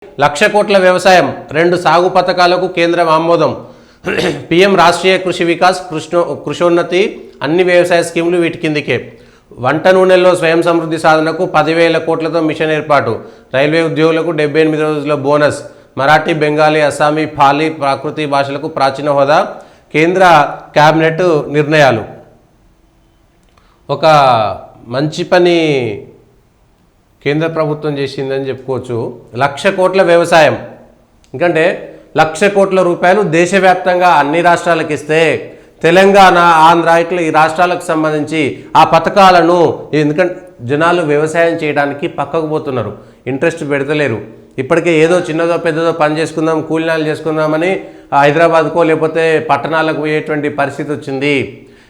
లక్ష కోట్ల వ్యవసాయం 2 సాగు పథకాలకు కేంద్రం ఆమోదం. పీఎం రాష్ట్రీయ కృషి వికాస్, కృషోన్నతి అన్ని వ్యవసాయ స్కీములు వీటి కిందికే. వంట నూనెల్లో స్వయం సమృద్ధి సాధనకు 10,000 కోట్లతో మిషన్ ఏర్పాటు. రైల్వే ఉద్యోగులకు 78 రోజుల బోనస్. మరాఠీ, బెంగాలీ, అస్సామీ, పాలీ ప్రాకృతి భాషలకు ప్రాచీన హోదా. కేంద్ర క్యాబినెట్ నిర్ణయాలు. ఒక మంచి పని కేంద్ర ప్రభుత్వం చేసిందని చెప్పుకోవచ్చు. 1,00,000 కోట్ల వ్యవసాయం, ఎందుకంటే 1,00,000 కోట్ల రూపాయలు దేశవ్యాప్తంగా అన్ని రాష్ట్రాలకు ఇస్తే తెలంగాణ, ఆంధ్ర ఇట్లా ఈ రాష్ట్రాలకు సంబంధించి ఆ పథకాలను, ఎందుకంటే జనాలు వ్యవసాయం చేయడానికి పక్కకు పోతున్నారు, ఇంట్రెస్ట్ పెడతలేరు. ఇప్పటికే ఏదో చిన్నదో పెద్దదో పని చేసుకుందాం, కూలినాలు చేసుకుందామని హైదరాబాద్కో లేకపోతే పట్టణాలకు పోయేటువంటి పరిస్థితి వచ్చింది.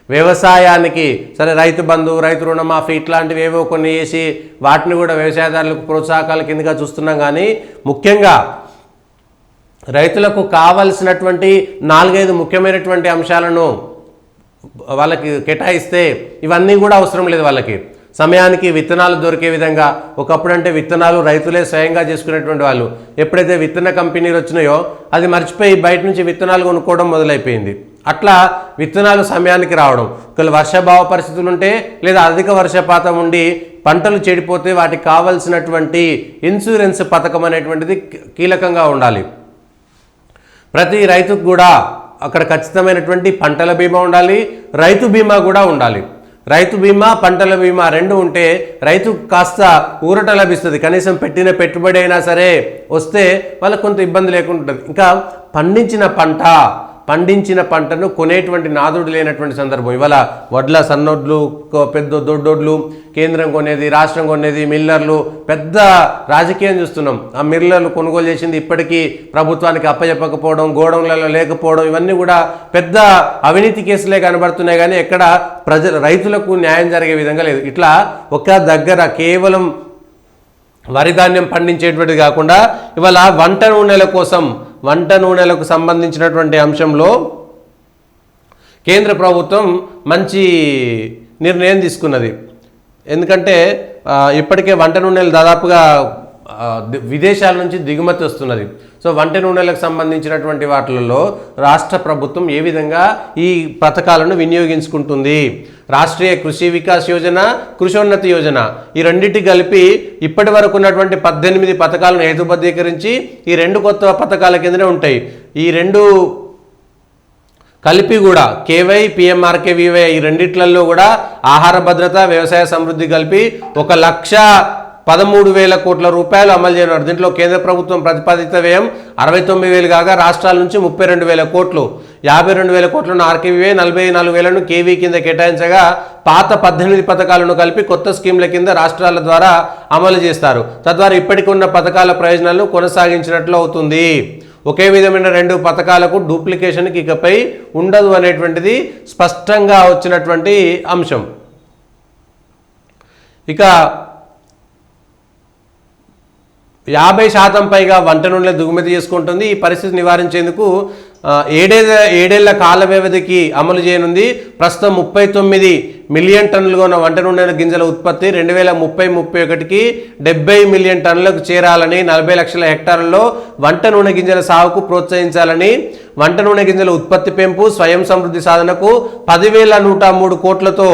వ్యవసాయానికి సరే రైతు బంధు, రైతు రుణమాఫీ ఇట్లాంటివి ఏవో కొన్ని వేసి వాటిని కూడా వ్యవసాయదారులకు ప్రోత్సాహకాల కిందగా చూస్తున్నాం. కానీ ముఖ్యంగా రైతులకు కావలసినటువంటి 4-5 ముఖ్యమైనటువంటి అంశాలను వాళ్ళకి కేటాయిస్తే ఇవన్నీ కూడా అవసరం లేదు. వాళ్ళకి సమయానికి విత్తనాలు దొరికే విధంగా, ఒకప్పుడంటే విత్తనాలు రైతులే స్వయంగా చేసుకునేటువంటి వాళ్ళు. ఎప్పుడైతే విత్తన కంపెనీలు వచ్చినాయో అది మర్చిపోయి బయట నుంచి విత్తనాలు కొనుక్కోవడం మొదలైపోయింది. అట్లా విత్తనాలు సమయానికి రావడం, ఒకవేళ వర్షాభావ పరిస్థితులు ఉంటే లేదా అధిక వర్షపాతం ఉండి పంటలు చెడిపోతే వాటికి కావాల్సినటువంటి ఇన్సూరెన్స్ పథకం అనేటువంటిది కీలకంగా ఉండాలి. ప్రతి రైతుకు కూడా అక్కడ ఖచ్చితమైనటువంటి పంటల బీమా ఉండాలి, రైతు బీమా కూడా ఉండాలి. రైతు బీమా, పంటల బీమా 2 ఉంటే రైతుకు కాస్త ఊరట లభిస్తుంది. కనీసం పెట్టిన పెట్టుబడి అయినా సరే వస్తే వాళ్ళకు కొంత ఇబ్బంది లేకుండా ఉంటుంది. ఇంకా పండించిన పంటను కొనేటువంటి నాదుడు లేనటువంటి సందర్భం. ఇవాళ వడ్ల, సన్నొడ్లు, పెద్ద దొడ్డొడ్లు కేంద్రం కొనేది, రాష్ట్రం కొనేది, మిల్లర్లు పెద్ద రాజకీయం చూస్తున్నాం. ఆ మిల్లర్లు కొనుగోలు చేసింది ఇప్పటికీ ప్రభుత్వానికి అప్పచెప్పకపోవడం, గోడౌన్లలో లేకపోవడం, ఇవన్నీ కూడా పెద్ద అవినీతి కేసులే కనబడుతున్నాయి. కానీ ఎక్కడ రైతులకు న్యాయం జరిగే విధంగా లేదు. ఇట్లా ఒక దగ్గర కేవలం వరి ధాన్యం పండించేటువంటిది కాకుండా ఇవాళ వంట నూనెలకు సంబంధించినటువంటి అంశంలో కేంద్ర ప్రభుత్వం మంచి నిర్ణయం తీసుకున్నది. ఎందుకంటే ఇప్పటికే వంట నూనెలు దాదాపుగా విదేశాల నుంచి దిగుమతి వస్తున్నది. సో వంట నూనెలకు సంబంధించినటువంటి వాటిలలో రాష్ట్ర ప్రభుత్వం ఏ విధంగా ఈ పథకాలను వినియోగించుకుంటుంది. రాష్ట్రీయ కృషి వికాస్ యోజన, కృషోన్నతి యోజన ఈ రెండింటి కలిపి ఇప్పటి వరకు ఉన్నటువంటి 18 పథకాలను హేతుబద్ధీకరించి ఈ 2 కొత్త పథకాల కిందనే ఉంటాయి. ఈ 2 కలిపి కూడా కేవై, పిఎంఆర్కేవీవై ఈ రెండిట్లలో కూడా ఆహార భద్రత, వ్యవసాయ సమృద్ధి కలిపి 1,13,000 కోట్ల రూపాయలు అమలు చేయనున్నారు. దీంట్లో కేంద్ర ప్రభుత్వం ప్రతిపాదిత వ్యయం 69,000 కాగా రాష్ట్రాల నుంచి 32,000 కోట్లు, 52,000 కోట్లను ఆర్కేవీవై, 44,000ను కేవీ కింద కేటాయించగా పాత 18 పథకాలను కలిపి కొత్త స్కీమ్ల కింద రాష్ట్రాల ద్వారా అమలు చేస్తారు. తద్వారా ఇప్పటికి ఉన్న పథకాల ప్రయోజనాలను కొనసాగించినట్లు అవుతుంది. ఒకే విధమైన 2 పథకాలకు డూప్లికేషన్కి ఇకపై ఉండదు అనేటువంటిది స్పష్టంగా వచ్చినటువంటి అంశం. ఇక 50% పైగా వంట నూనె దిగుమతి చేసుకుంటుంది. ఈ పరిస్థితి నివారించేందుకు 7 కాల వ్యవధికి అమలు చేయనుంది. ప్రస్తుతం 39 మిలియన్ టన్నులుగా ఉన్న వంట నూనె గింజల ఉత్పత్తి 2030-31కి 70 మిలియన్ టన్నులకు చేరాలని, 40 లక్షల హెక్టార్లలో వంట నూనె గింజల సాగుకు ప్రోత్సహించాలని, వంట నూనె గింజల ఉత్పత్తి పెంపు, స్వయం సమృద్ధి సాధనకు 10,103 కోట్లతో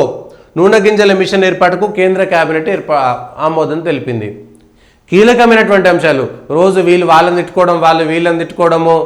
నూనె గింజల మిషన్ ఏర్పాటుకు కేంద్ర కేబినెట్ ఆమోదం తెలిపింది. కీలకమైనటువంటి అంశాలు. రోజు వాళ్ళని తిట్టుకోవడం, వాళ్ళు వీళ్ళని తిట్టుకోవడము,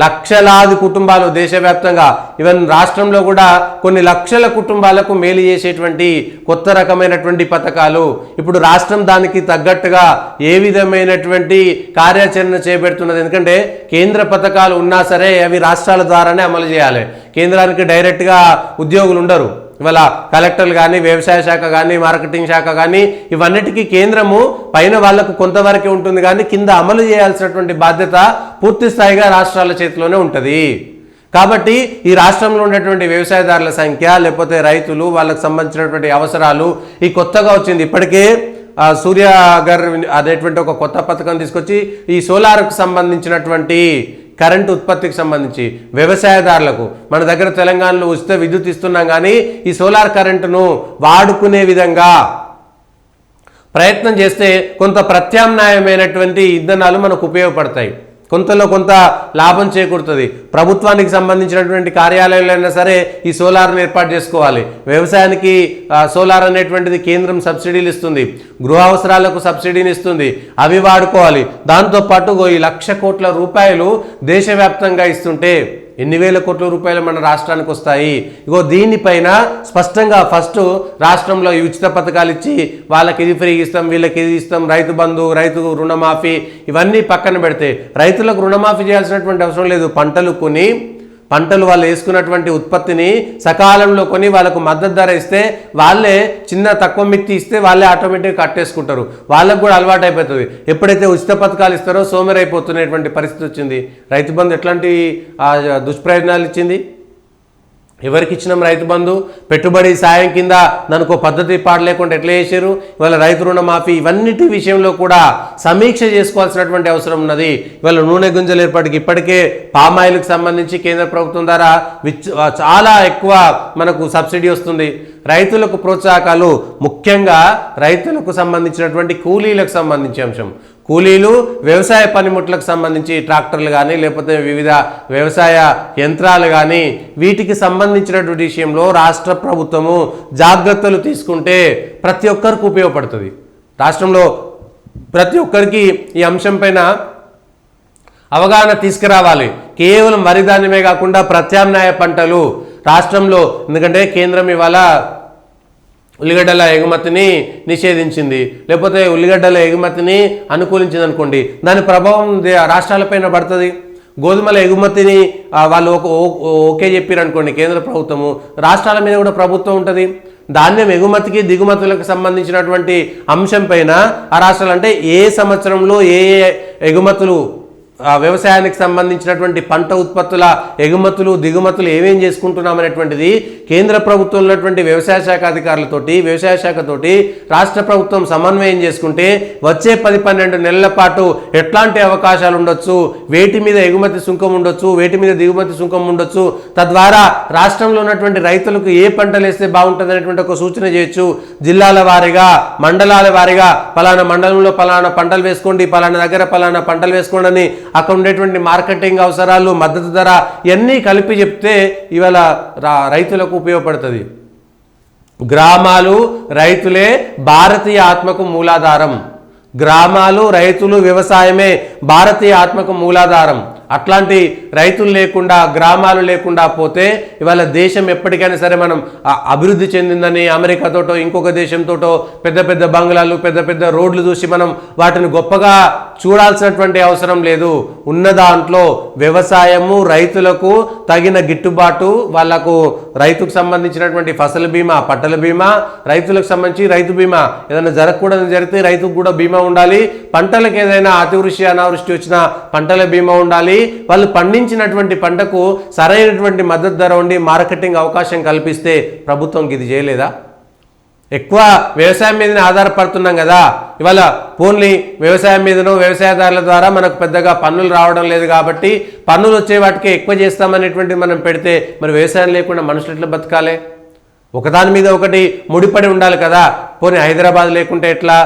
లక్షలాది కుటుంబాలు దేశవ్యాప్తంగా, ఈవెన్ రాష్ట్రంలో కూడా కొన్ని లక్షల కుటుంబాలకు మేలు చేసేటువంటి కొత్త రకమైనటువంటి పథకాలు. ఇప్పుడు రాష్ట్రం దానికి తగ్గట్టుగా ఏ విధమైనటువంటి కార్యాచరణ చేపడుతున్నది. ఎందుకంటే కేంద్ర పథకాలు ఉన్నా సరే అవి రాష్ట్రాల ద్వారానే అమలు చేయాలి. కేంద్రానికి డైరెక్ట్గా ఉద్యోగులు ఉండరు. ఇవాళ కలెక్టర్లు కానీ, వ్యవసాయ శాఖ కానీ, మార్కెటింగ్ శాఖ కానీ ఇవన్నిటికీ కేంద్రము పైన వాళ్లకు కొంతవరకే ఉంటుంది. కానీ కింద అమలు చేయాల్సినటువంటి బాధ్యత పూర్తి స్థాయిగా రాష్ట్రాల చేతిలోనే ఉంటుంది. కాబట్టి ఈ రాష్ట్రంలో ఉన్నటువంటి వ్యవసాయదారుల సంఖ్య, లేకపోతే రైతులు, వాళ్ళకు సంబంధించినటువంటి అవసరాలు ఈ కొత్తగా వచ్చింది. ఇప్పటికే సూర్య గారు అనేటువంటి ఒక కొత్త పథకం తీసుకొచ్చి ఈ సోలార్కు సంబంధించినటువంటి కరెంటు ఉత్పత్తికి సంబంధించి వ్యవసాయదారులకు మన దగ్గర తెలంగాణలో ఉచిత విద్యుత్ ఇస్తున్నాం. కానీ ఈ సోలార్ కరెంటును వాడుకునే విధంగా ప్రయత్నం చేస్తే కొంత ప్రత్యామ్నాయమైనటువంటి ఇంధనాలు మనకు ఉపయోగపడతాయి, కొంతలో కొంత లాభం చేకూరుతుంది. ప్రభుత్వానికి సంబంధించినటువంటి కార్యాలయాలైనా సరే ఈ సోలార్ని ఏర్పాటు చేసుకోవాలి. వ్యవసాయానికి సోలార్ అనేటువంటిది కేంద్రం సబ్సిడీలు ఇస్తుంది, గృహ అవసరాలకు సబ్సిడీని ఇస్తుంది, అవి వాడుకోవాలి. దాంతోపాటు ఈ 1,00,000 కోట్ల రూపాయలు దేశవ్యాప్తంగా ఇస్తుంటే ఎన్ని వేల కోట్ల రూపాయలు మన రాష్ట్రానికి వస్తాయి. ఇగో దీనిపైన స్పష్టంగా ఫస్ట్ రాష్ట్రంలో ఈ ఉచిత పథకాలు ఇచ్చి వాళ్ళకి ఇది ఫ్రీ ఇస్తాం, వీళ్ళకి ఇది ఇస్తాం, రైతు బంధు, రైతు రుణమాఫీ ఇవన్నీ పక్కన పెడితే రైతులకు రుణమాఫీ చేయాల్సినటువంటి అవసరం లేదు. పంటలు వాళ్ళు వేసుకున్నటువంటి ఉత్పత్తిని సకాలంలో కొని వాళ్ళకు మద్దతు ధర ఇస్తే వాళ్ళే తక్కువ మిత్తి ఇస్తే వాళ్ళే ఆటోమేటిక్గా కట్టేసుకుంటారు. వాళ్ళకు కూడా అలవాటు అయిపోతుంది. ఎప్పుడైతే ఉచిత పథకాలు ఇస్తారో సోమరైపోతున్నటువంటి పరిస్థితి వచ్చింది. రైతు బంధు ఎట్లాంటి దుష్ప్రయోజనాలు ఇచ్చింది? ఎవరికి ఇచ్చినాం రైతు బంధు? పెట్టుబడి సాయం కింద దానికి పద్ధతి పాడు లేకుండా ఎట్లా చేశారు? ఇవాళ రైతు రుణమాఫీ ఇవన్నిటి విషయంలో కూడా సమీక్ష చేసుకోవాల్సినటువంటి అవసరం ఉన్నది. ఇవాళ నూనె గింజల ఏర్పాటుకి ఇప్పటికే పామాయిల్కి సంబంధించి కేంద్ర ప్రభుత్వం ద్వారా చాలా ఎక్కువ మనకు సబ్సిడీ వస్తుంది. రైతులకు ప్రోత్సాహకాలు, ముఖ్యంగా రైతులకు సంబంధించినటువంటి కూలీలకు సంబంధించి అంశం, కూలీలు వ్యవసాయ పనిముట్లకు సంబంధించి ట్రాక్టర్లు కానీ లేకపోతే వివిధ వ్యవసాయ యంత్రాలు కానీ వీటికి సంబంధించినటువంటి విషయంలో రాష్ట్ర ప్రభుత్వము జాగ్రత్తలు తీసుకుంటే ప్రతి ఒక్కరికి ఉపయోగపడుతుంది. రాష్ట్రంలో ప్రతి ఒక్కరికి ఈ అంశం పైన అవగాహన తీసుకురావాలి. కేవలం వరి ధాన్యమే కాకుండా ప్రత్యామ్నాయ పంటలు రాష్ట్రంలో, ఎందుకంటే కేంద్రం ఇవాళ ఉల్లిగడ్డల ఎగుమతిని నిషేధించింది, లేకపోతే ఉల్లిగడ్డల ఎగుమతిని అనుకూలించింది అనుకోండి, దాని ప్రభావం రాష్ట్రాలపైన పడుతుంది. గోధుమల ఎగుమతిని వాళ్ళు ఓకే చెప్పారు అనుకోండి కేంద్ర ప్రభుత్వము, రాష్ట్రాల మీద కూడా ప్రభుత్వం ఉంటుంది. ధాన్యం ఎగుమతికి దిగుమతులకు సంబంధించినటువంటి అంశం పైన ఆ రాష్ట్రాలు అంటే ఏ సంవత్సరంలో ఏ ఎగుమతులు వ్యవసాయానికి సంబంధించినటువంటి పంట ఉత్పత్తుల ఎగుమతులు దిగుమతులు ఏమేం చేసుకుంటున్నాం అనేటువంటిది కేంద్ర ప్రభుత్వం ఉన్నటువంటి వ్యవసాయ శాఖ అధికారులతోటి వ్యవసాయ శాఖతోటి రాష్ట్ర ప్రభుత్వం సమన్వయం చేసుకుంటే వచ్చే 10-12 నెలల పాటు ఎట్లాంటి అవకాశాలు ఉండొచ్చు, వేటి మీద ఎగుమతి సుంకం ఉండొచ్చు, వేటి మీద దిగుమతి సుంకం ఉండొచ్చు, తద్వారా రాష్ట్రంలో ఉన్నటువంటి రైతులకు ఏ పంటలు వేస్తే బాగుంటుంది అనేటువంటి ఒక సూచన చేయొచ్చు. జిల్లాల వారీగా, మండలాల వారీగా పలానా మండలంలో పలానా పంటలు వేసుకోండి, పలానా దగ్గర పలానా పంటలు వేసుకోండి అని అక్కడ ఉండేటువంటి మార్కెటింగ్ అవసరాలు, మద్దతు ధర ఇవన్నీ కలిపి చెప్తే ఇవాళ రైతులకు ఉపయోగపడుతుంది. గ్రామాలు రైతులే భారతీయ ఆత్మకు మూలాధారం. గ్రామాలు రైతులు వ్యవసాయమే భారతీయ ఆత్మకు మూలాధారం. అట్లాంటి రైతులు లేకుండా, గ్రామాలు లేకుండా పోతే ఇవాళ దేశం ఎప్పటికైనా సరే మనం అభివృద్ధి చెందిందని అమెరికాతోటో ఇంకొక దేశంతోటో పెద్ద పెద్ద బంగ్లాలు, పెద్ద పెద్ద రోడ్లు చూసి మనం వాటిని గొప్పగా చూడాల్సినటువంటి అవసరం లేదు. ఉన్న దాంట్లో వ్యవసాయము, రైతులకు తగిన గిట్టుబాటు, వాళ్లకు రైతుకు సంబంధించినటువంటి ఫసల్ బీమా, పంటల బీమా, రైతులకు సంబంధించి రైతు బీమా, ఏదైనా జరగకూడదని జరిగితే రైతుకు కూడా బీమా ఉండాలి. పంటలకు ఏదైనా అతివృష్టి అనావృష్టి వచ్చినా పంటల బీమా ఉండాలి. వాళ్ళు పండించినటువంటి పంటకు సరైనటువంటి మద్దతు ధర ఉండి మార్కెటింగ్ అవకాశం కల్పిస్తే ప్రభుత్వం ఇది చేయలేదా? ఎక్కువ వ్యవసాయం మీదనే ఆధారపడుతున్నాం కదా. ఇవాళ ఓన్లీ వ్యవసాయం మీదనో వ్యవసాయదారుల ద్వారా మనకు పెద్దగా పన్నులు రావడం లేదు కాబట్టి పన్నులు వచ్చే వాటికి ఎక్కువ చేస్తామనేటువంటి మనం పెడితే మరి వ్యవసాయం లేకుండా మనుషులు ఎట్లా బతకాలి? ఒకదాని మీద ఒకటి ముడిపడి ఉండాలి కదా. పోనీ హైదరాబాద్ లేకుంటే ఎట్లా,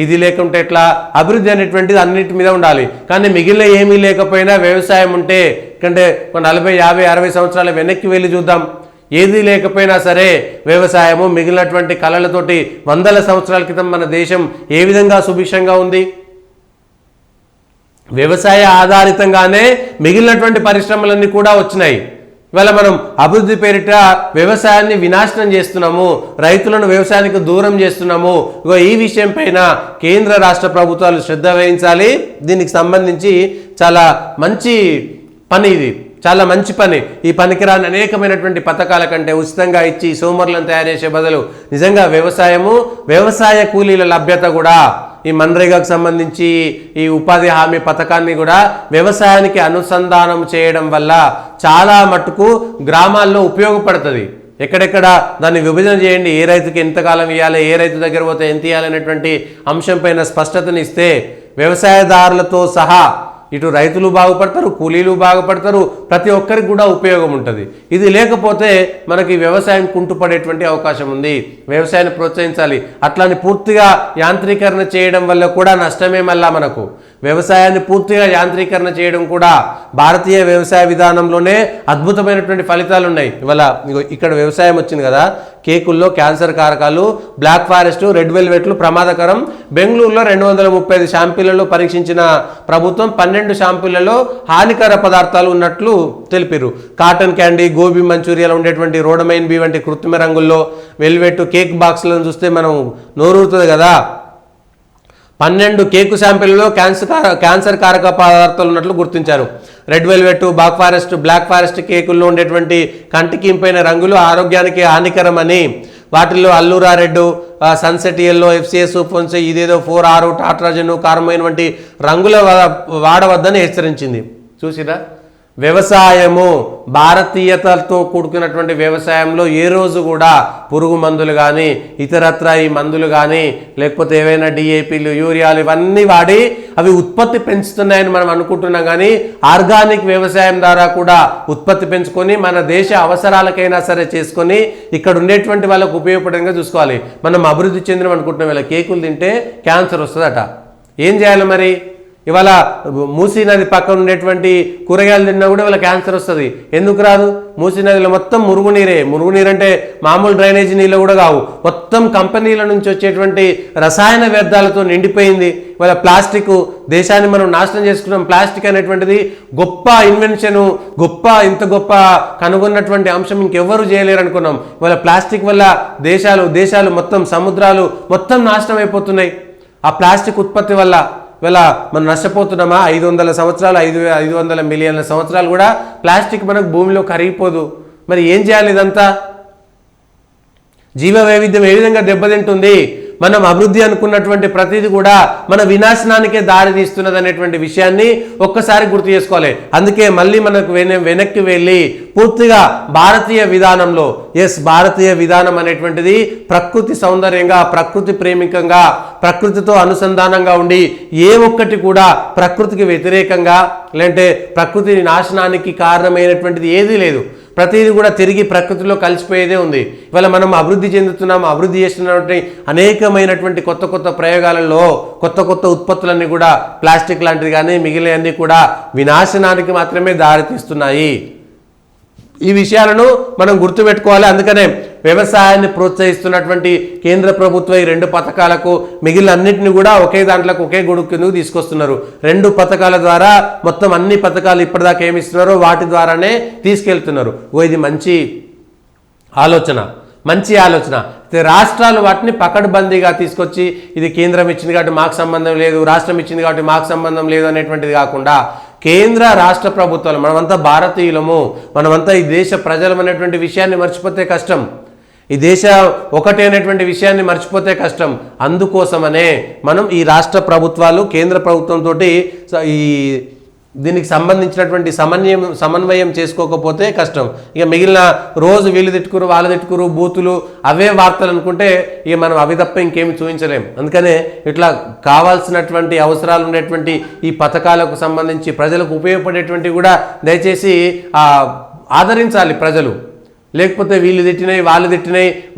ఇది లేకుంటే ఎట్లా? అభివృద్ధి అనేటువంటిది అన్నిటి మీద ఉండాలి. కానీ మిగిలిన ఏమీ లేకపోయినా వ్యవసాయం ఉంటే, ఎందుకంటే 40, 50, 60 సంవత్సరాల వెనక్కి వెళ్ళి చూద్దాం, ఏది లేకపోయినా సరే వ్యవసాయము మిగిలినటువంటి కళలతోటి 100 సంవత్సరాల క్రితం మన దేశం ఏ విధంగా సుభిక్షంగా ఉంది? వ్యవసాయ ఆధారితంగానే మిగిలినటువంటి పరిశ్రమలన్నీ కూడా వచ్చినాయి. ఇవాళ మనం అభివృద్ధి పేరిట వ్యవసాయాన్ని వినాశనం చేస్తున్నాము, రైతులను వ్యవసాయానికి దూరం చేస్తున్నాము. ఈ విషయం పైన కేంద్ర రాష్ట్ర ప్రభుత్వాలు శ్రద్ధ వహించాలి. దీనికి సంబంధించి చాలా మంచి పని ఇది, చాలా మంచి పని. ఈ పనికిరాని అనేకమైనటువంటి పథకాల కంటే ఉచితంగా ఇచ్చి సోమరులను తయారు చేసే బదులు నిజంగా వ్యవసాయము, వ్యవసాయ కూలీల లభ్యత కూడా, ఈ మన్రేగాకు సంబంధించి ఈ ఉపాధి హామీ పథకాన్ని కూడా వ్యవసాయానికి అనుసంధానం చేయడం వల్ల చాలా మట్టుకు గ్రామాల్లో ఉపయోగపడుతుంది. ఎక్కడెక్కడ దాన్ని విభజన చేయండి, ఏ రైతుకి ఎంతకాలం ఇవ్వాలి, ఏ రైతు దగ్గర పోతే ఎంత ఇవ్వాలి అనేటువంటి అంశం పైన స్పష్టతనిస్తే వ్యవసాయదారులతో సహా ఇటు రైతులు బాగుపడతారు, కూలీలు బాగుపడతారు, ప్రతి ఒక్కరికి కూడా ఉపయోగం ఉంటుంది. ఇది లేకపోతే మనకి వ్యవసాయం కుంటుపడేటువంటి అవకాశం ఉంది. వ్యవసాయాన్ని ప్రోత్సహించాలి. అట్లాని పూర్తిగా యాంత్రీకరణ చేయడం వల్ల కూడా నష్టమే. మళ్ళా మనకు వ్యవసాయాన్ని పూర్తిగా యాంత్రీకరణ చేయడం కూడా భారతీయ వ్యవసాయ విధానంలోనే అద్భుతమైనటువంటి ఫలితాలు ఉన్నాయి. ఇవాళ ఇక్కడ వ్యవసాయం వచ్చింది కదా, కేకుల్లో క్యాన్సర్ కారకాలు, బ్లాక్ ఫారెస్ట్, రెడ్ వెల్వెట్లు ప్రమాదకరం. బెంగళూరులో 235 షాంపూలలో పరీక్షించిన ప్రభుత్వం 12 షాంపూలలో హానికర పదార్థాలు ఉన్నట్లు తెలిపారు. కాటన్ క్యాండీ, గోబీ మంచూరియాలో ఉండేటువంటి రోడమైన్ బి వంటి కృత్రిమ రంగుల్లో వెల్వెట్ కేక్ బాక్స్లను చూస్తే మనం నోరూరుతుంది కదా. 12 కేకు శాంపిల్లో క్యాన్సర్ కారక పదార్థాలు ఉన్నట్లు గుర్తించారు. రెడ్ వెల్వెట్, బ్లాక్ ఫారెస్ట్ కేకుల్లో ఉండేటువంటి కంటికి ఇంపైన రంగులు ఆరోగ్యానికి హానికరమని, వాటిల్లో అల్లూరా రెడ్, సన్సెట్ ఎల్లో, ఎఫ్సిఎస్, ఫోన్సే, ఇదేదో 4R, టాట్రాజన్, కార్మైన్ వంటి రంగుల వాడవద్దని హెచ్చరించింది. చూసిరా, వ్యవసాయము భారతీయతతో కూడుకున్నటువంటి వ్యవసాయంలో ఏ రోజు కూడా పురుగు మందులు కానీ ఇతరత్ర ఈ మందులు కానీ లేకపోతే ఏవైనా డిఏపీలు, యూరియాలు ఇవన్నీ వాడి అవి ఉత్పత్తి పెంచుతున్నాయని మనం అనుకుంటున్నాం. కానీ ఆర్గానిక్ వ్యవసాయం ద్వారా కూడా ఉత్పత్తి పెంచుకొని మన దేశ అవసరాలకైనా సరే చేసుకొని ఇక్కడ ఉండేటువంటి వాళ్ళకు ఉపయోగపడంగా చూసుకోవాలి. మనం అభివృద్ధి చెందిన అనుకుంటున్నాం. ఇలా కేకులు తింటే క్యాన్సర్ వస్తుందట. ఏం చేయాలి మరి? ఇవాళ మూసీ నది పక్కన ఉండేటువంటి కూరగాయలు తిన్నా కూడా ఇవాళ క్యాన్సర్ వస్తుంది. ఎందుకు రాదు? మూసీ నదిలో మొత్తం మురుగునీరే. మురుగునీరు అంటే మామూలు డ్రైనేజీ నీళ్ళు కూడా కావు, మొత్తం కంపెనీల నుంచి వచ్చేటువంటి రసాయన వ్యర్థాలతో నిండిపోయింది. ఇవాళ ప్లాస్టిక్, దేశాన్ని మనం నాశనం చేసుకున్నాం. ప్లాస్టిక్ అనేటువంటిది గొప్ప ఇన్వెన్షను, ఇంత గొప్ప కనుగొన్నటువంటి అంశం ఇంకెవ్వరూ చేయలేరు అనుకున్నాం. ఇవాళ ప్లాస్టిక్ వల్ల దేశాలు మొత్తం, సముద్రాలు మొత్తం నాశనం అయిపోతున్నాయి. ఆ ప్లాస్టిక్ ఉత్పత్తి వల్ల ఇవాళ మనం నష్టపోతున్నామా? 500 సంవత్సరాలు, 500 మిలియన్ల సంవత్సరాలు కూడా ప్లాస్టిక్ మనకు భూమిలో కరిగిపోదు. మరి ఏం చేయాలి? ఇదంతా జీవ వైవిధ్యం ఏ విధంగా దెబ్బతింటుంది? మనం అభివృద్ధి అనుకున్నటువంటి ప్రతిదీ కూడా మన వినాశనానికే దారి తీస్తున్నది అనేటువంటి విషయాన్ని ఒక్కసారి గుర్తు చేసుకోవాలి. అందుకే మళ్ళీ మనకు వెనక్కి వెళ్ళి పూర్తిగా భారతీయ విధానంలో, భారతీయ విధానం అనేటువంటిది ప్రకృతి సౌందర్యంగా, ప్రకృతి ప్రేమికంగా, ప్రకృతితో అనుసంధానంగా ఉండి ఏ ఒక్కటి కూడా ప్రకృతికి వ్యతిరేకంగా లేదంటే ప్రకృతి నాశనానికి కారణమైనటువంటిది ఏదీ లేదు. ప్రతిదీ కూడా తిరిగి ప్రకృతిలో కలిసిపోయేదే ఉంది. ఇవాళ మనం అభివృద్ధి చెందుతున్నాం, అభివృద్ధి చేస్తున్నటువంటి అనేకమైనటువంటి కొత్త ప్రయోగాలలో కొత్త ఉత్పత్తులన్నీ కూడా ప్లాస్టిక్ లాంటివి కానీ మిగిలినవన్నీ కూడా వినాశనానికి మాత్రమే దారితీస్తున్నాయి. ఈ విషయాలను మనం గుర్తుపెట్టుకోవాలి. అందుకనే వ్యవసాయాన్ని ప్రోత్సహిస్తున్నటువంటి కేంద్ర ప్రభుత్వ ఈ 2 పథకాలకు మిగిలిన అన్నింటినీ కూడా ఒకే దాంట్లోకి, ఒకే గొడుగు కిందకు తీసుకొస్తున్నారు. 2 పథకాల ద్వారా మొత్తం అన్ని పథకాలు ఇప్పటిదాకా ఏమి ఇస్తున్నారో వాటి ద్వారానే తీసుకెళ్తున్నారు. ఇది మంచి ఆలోచన. రాష్ట్రాలు వాటిని పకడ్బందీగా తీసుకొచ్చి ఇది కేంద్రం ఇచ్చింది కాబట్టి మాకు సంబంధం లేదు, రాష్ట్రం ఇచ్చింది కాబట్టి మాకు సంబంధం లేదు అనేటువంటిది కాకుండా కేంద్ర రాష్ట్ర ప్రభుత్వాలు మనమంతా భారతీయులము, మనమంతా ఈ దేశ ప్రజలం అనేటువంటి విషయాన్ని మర్చిపోతే కష్టం. ఈ దేశ ఒకటే అనేటువంటి విషయాన్ని మర్చిపోతే కష్టం. అందుకోసమనే మనం ఈ రాష్ట్ర ప్రభుత్వాలు కేంద్ర ప్రభుత్వంతో ఈ దీనికి సంబంధించినటువంటి సమన్వయం చేసుకోకపోతే కష్టం. ఇక మిగిలిన రోజు వీళ్ళు తిట్టుకురు, వాళ్ళు తిట్టుకురు, బూతులు, అవే వార్తలు అనుకుంటే ఇక మనం అవి తప్ప ఇంకేమి చూపించలేం. అందుకనే ఇట్లా కావాల్సినటువంటి అవసరాలు ఉండేటువంటి ఈ పథకాలకు సంబంధించి ప్రజలకు ఉపయోగపడేటువంటి కూడా దయచేసి ఆదరించాలి ప్రజలు. లేకపోతే వీళ్ళు తిట్టినాయి,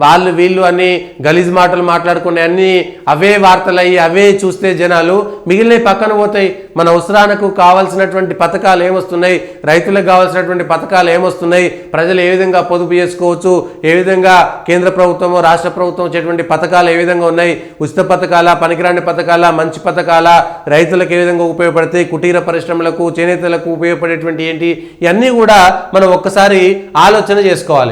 వాళ్ళు వీళ్ళు అని గలీజ్ మాటలు మాట్లాడుకునే అన్నీ అవే వార్తలయ్యి అవే చూస్తే జనాలు మిగిలినవి పక్కన పోతాయి. మన అవసరానికి కావాల్సినటువంటి పథకాలు ఏమొస్తున్నాయి, రైతులకు కావాల్సినటువంటి పథకాలు ఏమొస్తున్నాయి, ప్రజలు ఏ విధంగా పొదుపు చేసుకోవచ్చు, ఏ విధంగా కేంద్ర ప్రభుత్వమో రాష్ట్ర ప్రభుత్వం వచ్చేటువంటి పథకాలు ఏ విధంగా ఉన్నాయి, ఉచిత పథకాల, పనికిరాని పథకాల, మంచి పథకాల, రైతులకు ఏ విధంగా ఉపయోగపడతాయి, కుటీర పరిశ్రమలకు, చేనేతలకు ఉపయోగపడేటువంటి ఏంటి, ఇవన్నీ కూడా మనం ఒక్కసారి ఆలోచన చేసుకోవాలి.